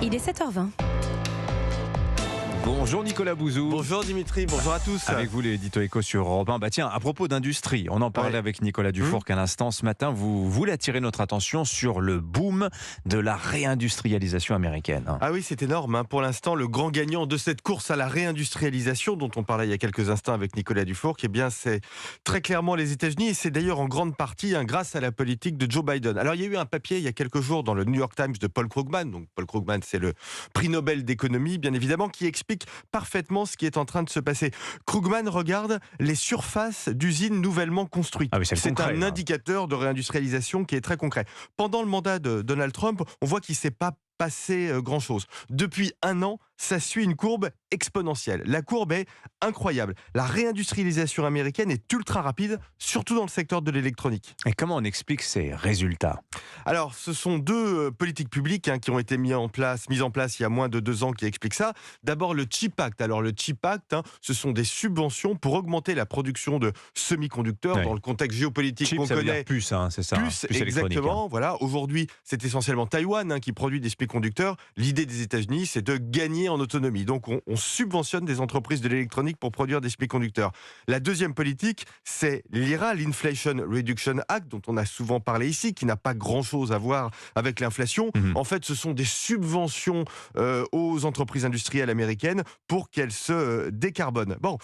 Il est 7h20. Bonjour Nicolas Bouzou. Bonjour Dimitri, bonjour à tous. Avec vous l'édito éco sur Europe 1. Tiens, à propos d'industrie, on en parlait avec Nicolas Dufourcq à l'instant. Ce matin, vous voulez attirer notre attention sur le boom de la réindustrialisation américaine. Ah oui, c'est énorme. Pour l'instant, le grand gagnant de cette course à la réindustrialisation, dont on parlait il y a quelques instants avec Nicolas Dufourcq, eh bien, c'est très clairement les États-Unis. Et c'est d'ailleurs en grande partie grâce à la politique de Joe Biden. Alors, il y a eu un papier il y a quelques jours dans le New York Times de Paul Krugman. Donc, Paul Krugman, c'est le prix Nobel d'économie, bien évidemment, qui explique parfaitement ce qui est en train de se passer. Krugman regarde les surfaces d'usines nouvellement construites. Ah oui, c'est concret, un indicateur de réindustrialisation qui est très concret. Pendant le mandat de Donald Trump, on voit qu'il ne s'est pas passé grand-chose. Depuis un an, ça suit une courbe exponentielle. La courbe est incroyable. La réindustrialisation américaine est ultra rapide, surtout dans le secteur de l'électronique. Et comment on explique ces résultats ? Alors, ce sont deux politiques publiques qui ont été mises en place il y a moins de 2 ans qui expliquent ça. D'abord, le CHIPS Act. Alors, le CHIPS Act, ce sont des subventions pour augmenter la production de semi-conducteurs dans le contexte géopolitique Chip, qu'on ça veut connaît. dire puce, c'est ça. Puce exactement. Voilà. Aujourd'hui, c'est essentiellement Taïwan qui produit des semi-conducteurs. L'idée des États-Unis, c'est de gagner en autonomie. Donc, on subventionne des entreprises de l'électronique pour produire des semi-conducteurs. La deuxième politique, c'est l'IRA, l'Inflation Reduction Act, dont on a souvent parlé ici, qui n'a pas grand-chose à voir avec l'inflation. En fait, ce sont des subventions aux entreprises industrielles américaines pour qu'elles se décarbonent. Bon,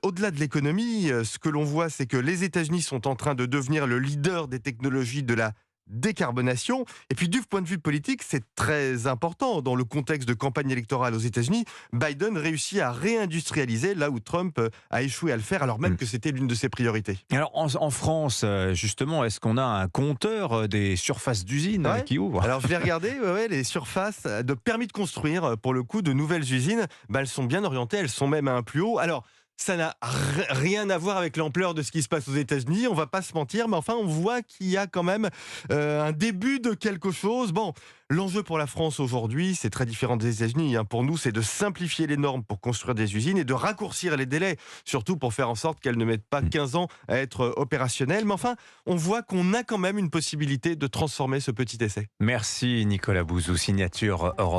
au-delà de l'économie, ce que l'on voit, c'est que les États-Unis sont en train de devenir le leader des technologies de la décarbonation. Et puis du point de vue politique, c'est très important. Dans le contexte de campagne électorale aux États-Unis, Biden réussit à réindustrialiser là où Trump a échoué à le faire, alors même que c'était l'une de ses priorités. Alors en France, justement, est-ce qu'on a un compteur des surfaces d'usines qui ouvrent ? Alors je vais regarder, les surfaces de permis de construire, pour le coup, de nouvelles usines, elles sont bien orientées, elles sont même à un plus haut. Alors, ça n'a rien à voir avec l'ampleur de ce qui se passe aux États-Unis, on va pas se mentir, mais enfin on voit qu'il y a quand même un début de quelque chose. Bon, l'enjeu pour la France aujourd'hui, c'est très différent des États-Unis. Pour nous, c'est de simplifier les normes pour construire des usines et de raccourcir les délais, surtout pour faire en sorte qu'elles ne mettent pas 15 ans à être opérationnelles. Mais enfin, on voit qu'on a quand même une possibilité de transformer ce petit essai. Merci Nicolas Bouzou, signature Europe.